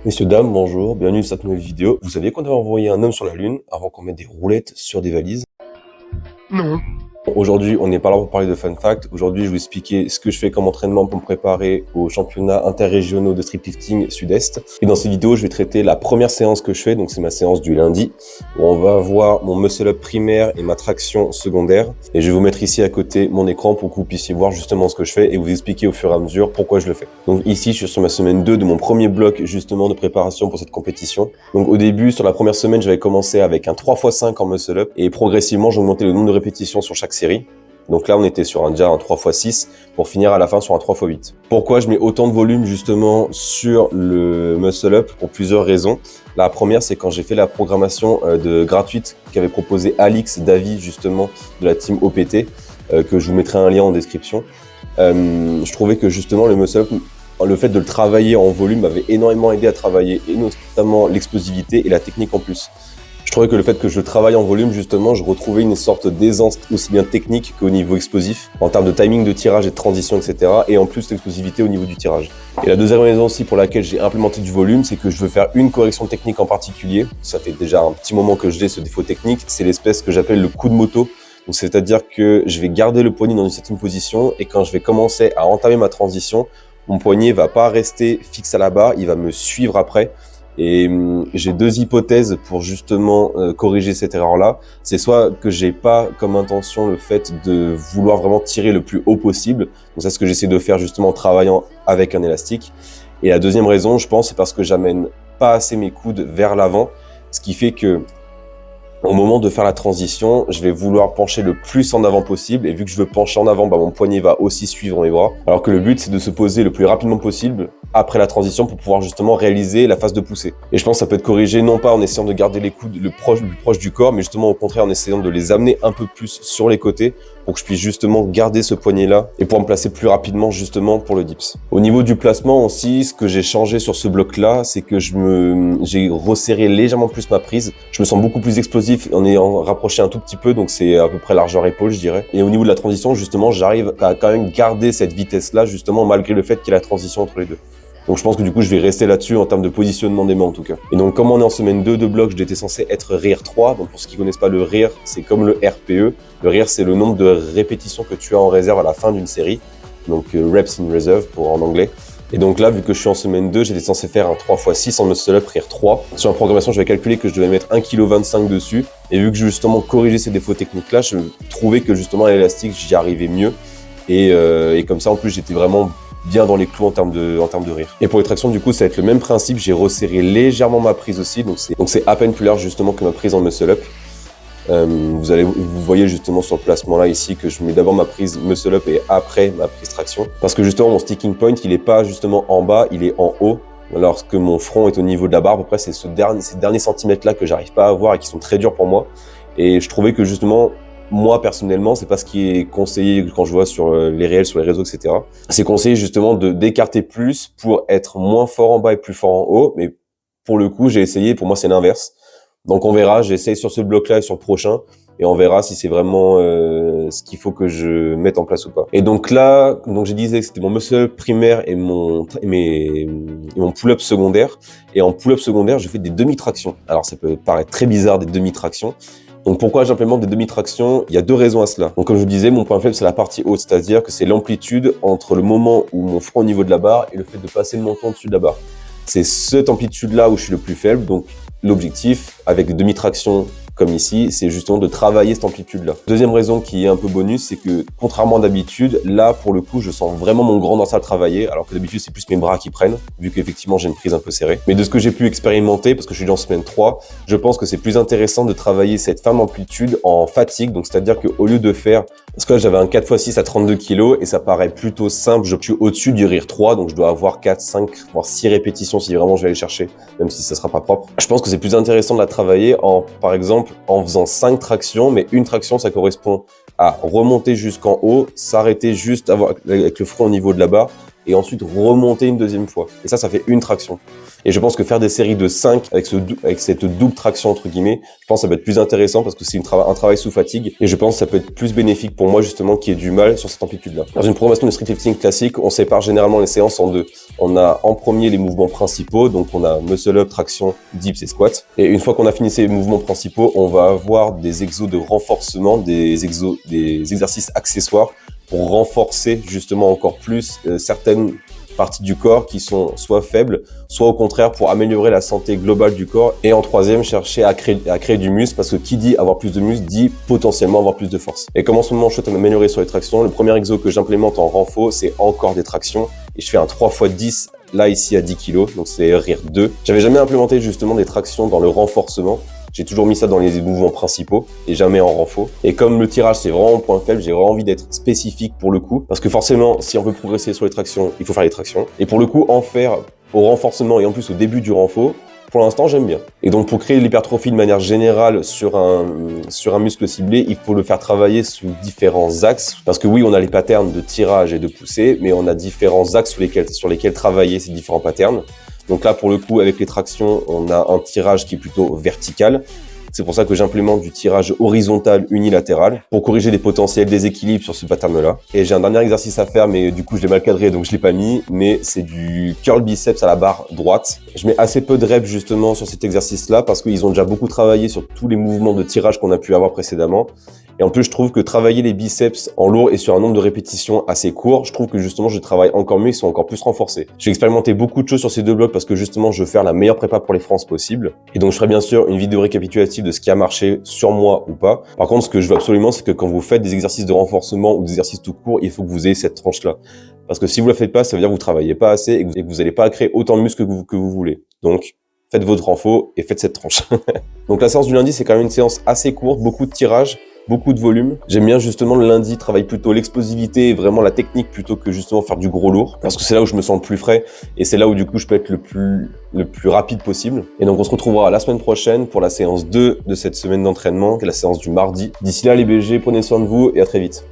Messieurs, dames, bonjour, bienvenue sur cette nouvelle vidéo. Vous saviez qu'on avait envoyé un homme sur la Lune avant qu'on mette des roulettes sur des valises? Non. Aujourd'hui, on n'est pas là pour parler de fun fact. Aujourd'hui, je vais vous expliquer ce que je fais comme entraînement pour me préparer aux championnats interrégionaux de streetlifting sud-est. Et dans cette vidéo, je vais traiter la première séance que je fais, donc c'est ma séance du lundi, où on va voir mon muscle-up primaire et ma traction secondaire. Et je vais vous mettre ici à côté mon écran pour que vous puissiez voir justement ce que je fais et vous expliquer au fur et à mesure pourquoi je le fais. Donc ici, je suis sur ma semaine 2 de mon premier bloc justement de préparation pour cette compétition. Donc au début, sur la première semaine, j'avais commencé avec un 3x5 en muscle-up et progressivement, j'ai augmenté le nombre de répétitions sur chaque série. Donc là, on était sur déjà un 3x6 pour finir à la fin sur un 3x8. Pourquoi je mets autant de volume justement sur le muscle-up? Pour plusieurs raisons. La première, c'est quand j'ai fait la programmation gratuite qu'avait proposé Alix Davy justement de la team OPT, que je vous mettrai un lien en description. Je trouvais que justement le muscle-up, le fait de le travailler en volume m'avait énormément aidé à travailler et notamment l'explosivité et la technique en plus. Je trouvais que le fait que je travaille en volume, justement, je retrouvais une sorte d'aisance aussi bien technique qu'au niveau explosif, en termes de timing de tirage et de transition, etc. Et en plus, l'explosivité au niveau du tirage. Et la deuxième raison aussi pour laquelle j'ai implémenté du volume, c'est que je veux faire une correction technique en particulier. Ça fait déjà un petit moment que je l'ai, ce défaut technique. C'est l'espèce que j'appelle le coup de moto. Donc, c'est-à-dire que je vais garder le poignet dans une certaine position et quand je vais commencer à entamer ma transition, mon poignet va pas rester fixe à la barre, il va me suivre après. Et j'ai deux hypothèses pour justement corriger cette erreur-là. C'est soit que j'ai pas comme intention le fait de vouloir vraiment tirer le plus haut possible. Donc c'est ce que j'essaie de faire justement en travaillant avec un élastique. Et la deuxième raison, je pense, c'est parce que j'amène pas assez mes coudes vers l'avant. Ce qui fait que au moment de faire la transition, je vais vouloir pencher le plus en avant possible. Et vu que je veux pencher en avant, mon poignet va aussi suivre mes bras. Alors que le but, c'est de se poser le plus rapidement possible après la transition pour pouvoir justement réaliser la phase de poussée. Et je pense que ça peut être corrigé non pas en essayant de garder les coudes le plus proche du corps, mais justement au contraire en essayant de les amener un peu plus sur les côtés pour que je puisse justement garder ce poignet-là et pouvoir me placer plus rapidement justement pour le dips. Au niveau du placement aussi, ce que j'ai changé sur ce bloc-là, c'est que j'ai resserré légèrement plus ma prise. Je me sens beaucoup plus explosif en ayant rapproché un tout petit peu, donc c'est à peu près largeur épaule, je dirais. Et au niveau de la transition, justement, j'arrive à quand même garder cette vitesse-là, justement, malgré le fait qu'il y ait la transition entre les deux. Donc je pense que du coup, je vais rester là-dessus en termes de positionnement des mains en tout cas. Et donc comme on est en semaine 2 de bloc, j'étais censé être RIR 3. Donc pour ceux qui connaissent pas le RIR, c'est comme le RPE. Le RIR, c'est le nombre de répétitions que tu as en réserve à la fin d'une série. Donc reps in reserve en anglais. Et donc là, vu que je suis en semaine 2, j'étais censé faire un 3x6 en muscle-up RIR 3. Sur la programmation, j'avais calculé que je devais mettre 1,25 kg dessus. Et vu que j'ai justement corrigé ces défauts techniques-là, je trouvais que justement à l'élastique, j'y arrivais mieux. Et comme ça, en plus, j'étais vraiment bien dans les clous en termes de rire. Et pour les tractions, du coup, ça va être le même principe. J'ai resserré légèrement ma prise aussi. Donc c'est à peine plus large justement que ma prise en muscle-up. Vous voyez justement sur le placement là ici que je mets d'abord ma prise muscle-up et après ma prise traction. Parce que justement, mon sticking point, il est pas justement en bas, il est en haut. Alors que mon front est au niveau de la barre, à peu près, c'est ces derniers centimètres là que j'arrive pas à voir et qui sont très durs pour moi. Et je trouvais que justement, moi, personnellement, c'est pas ce qui est conseillé quand je vois sur les réels, sur les réseaux, etc. C'est conseillé justement d'écarter plus pour être moins fort en bas et plus fort en haut. Mais pour le coup, j'ai essayé, pour moi, c'est l'inverse. Donc on verra, j'essaye sur ce bloc-là et sur le prochain. Et on verra si c'est vraiment ce qu'il faut que je mette en place ou pas. Et donc là, je disais que c'était mon muscle primaire et mon pull-up secondaire. Et en pull-up secondaire, je fais des demi-tractions. Alors ça peut paraître très bizarre, des demi-tractions. Donc pourquoi j'implémente des demi-tractions? Il y a deux raisons à cela. Donc comme je vous disais, mon point faible c'est la partie haute, c'est-à-dire que c'est l'amplitude entre le moment où mon front est au niveau de la barre et le fait de passer le menton au-dessus de la barre. C'est cette amplitude-là où je suis le plus faible. Donc l'objectif avec des demi-tractions comme ici, c'est justement de travailler cette amplitude-là. Deuxième raison qui est un peu bonus, c'est que contrairement à d'habitude, là pour le coup, je sens vraiment mon grand dorsal travailler, alors que d'habitude c'est plus mes bras qui prennent, vu qu'effectivement j'ai une prise un peu serrée. Mais de ce que j'ai pu expérimenter, parce que je suis déjà en semaine 3, je pense que c'est plus intéressant de travailler cette fin d'amplitude en fatigue, donc c'est-à-dire qu'au lieu de faire, parce que là j'avais un 4x6 à 32 kg et ça paraît plutôt simple, je suis au-dessus du RIR 3, donc je dois avoir 4, 5, voire 6 répétitions si vraiment je vais aller chercher, même si ça sera pas propre. Je pense que c'est plus intéressant de la travailler par exemple, en faisant 5 tractions, mais une traction, ça correspond à remonter jusqu'en haut, s'arrêter juste avec le front au niveau de la barre, et ensuite remonter une deuxième fois. Et ça fait une traction. Et je pense que faire des séries de 5 avec cette double traction entre guillemets, je pense que ça peut être plus intéressant parce que c'est un travail sous fatigue et je pense que ça peut être plus bénéfique pour moi justement qui ait du mal sur cette amplitude-là. Dans une programmation de street lifting classique, on sépare généralement les séances en deux. On a en premier les mouvements principaux, donc on a muscle up, traction, dips et squat. Et une fois qu'on a fini ces mouvements principaux, on va avoir des exos de renforcement, des exercices accessoires pour renforcer justement encore plus certaines parties du corps qui sont soit faibles, soit au contraire pour améliorer la santé globale du corps. Et en troisième, chercher à créer du muscle parce que qui dit avoir plus de muscle dit potentiellement avoir plus de force. Et comme en ce moment je souhaite m'améliorer sur les tractions, le premier exo que j'implémente en renfort, c'est encore des tractions. Et je fais un 3x10 là ici à 10 kg, donc c'est rire 2. J'avais jamais implémenté justement des tractions dans le renforcement. J'ai toujours mis ça dans les mouvements principaux et jamais en renfort. Et comme le tirage, c'est vraiment mon point faible, j'ai vraiment envie d'être spécifique pour le coup. Parce que forcément, si on veut progresser sur les tractions, il faut faire les tractions. Et pour le coup, en faire au renforcement et en plus au début du renfort, pour l'instant, j'aime bien. Et donc, pour créer l'hypertrophie de manière générale sur un muscle ciblé, il faut le faire travailler sous différents axes. Parce que oui, on a les patterns de tirage et de poussée, mais on a différents axes sur lesquels travailler ces différents patterns. Donc là, pour le coup, avec les tractions, on a un tirage qui est plutôt vertical. C'est pour ça que j'implémente du tirage horizontal unilatéral pour corriger les potentiels déséquilibres sur ce pattern-là. Et j'ai un dernier exercice à faire, mais du coup, je l'ai mal cadré, donc je l'ai pas mis. Mais c'est du curl biceps à la barre droite. Je mets assez peu de reps justement sur cet exercice-là parce qu'ils ont déjà beaucoup travaillé sur tous les mouvements de tirage qu'on a pu avoir précédemment. Et en plus, je trouve que travailler les biceps en lourd et sur un nombre de répétitions assez court, je trouve que justement, je travaille encore mieux, ils sont encore plus renforcés. J'ai expérimenté beaucoup de choses sur ces deux blocs parce que justement, je veux faire la meilleure prépa pour les France possible. Et donc, je ferai bien sûr une vidéo récapitulative de ce qui a marché sur moi ou pas. Par contre, ce que je veux absolument, c'est que quand vous faites des exercices de renforcement ou des exercices tout court, il faut que vous ayez cette tranche-là. Parce que si vous la faites pas, ça veut dire que vous travaillez pas assez et que vous n'allez pas créer autant de muscles que vous voulez. Donc, faites votre renfort et faites cette tranche. Donc, la séance du lundi, c'est quand même une séance assez courte, beaucoup de tirages, beaucoup de volume. J'aime bien justement le lundi travailler plutôt l'explosivité et vraiment la technique plutôt que justement faire du gros lourd parce que c'est là où je me sens le plus frais et c'est là où du coup je peux être le plus rapide possible. Et donc on se retrouvera la semaine prochaine pour la séance 2 de cette semaine d'entraînement qui est la séance du mardi. D'ici là les BG, prenez soin de vous et à très vite.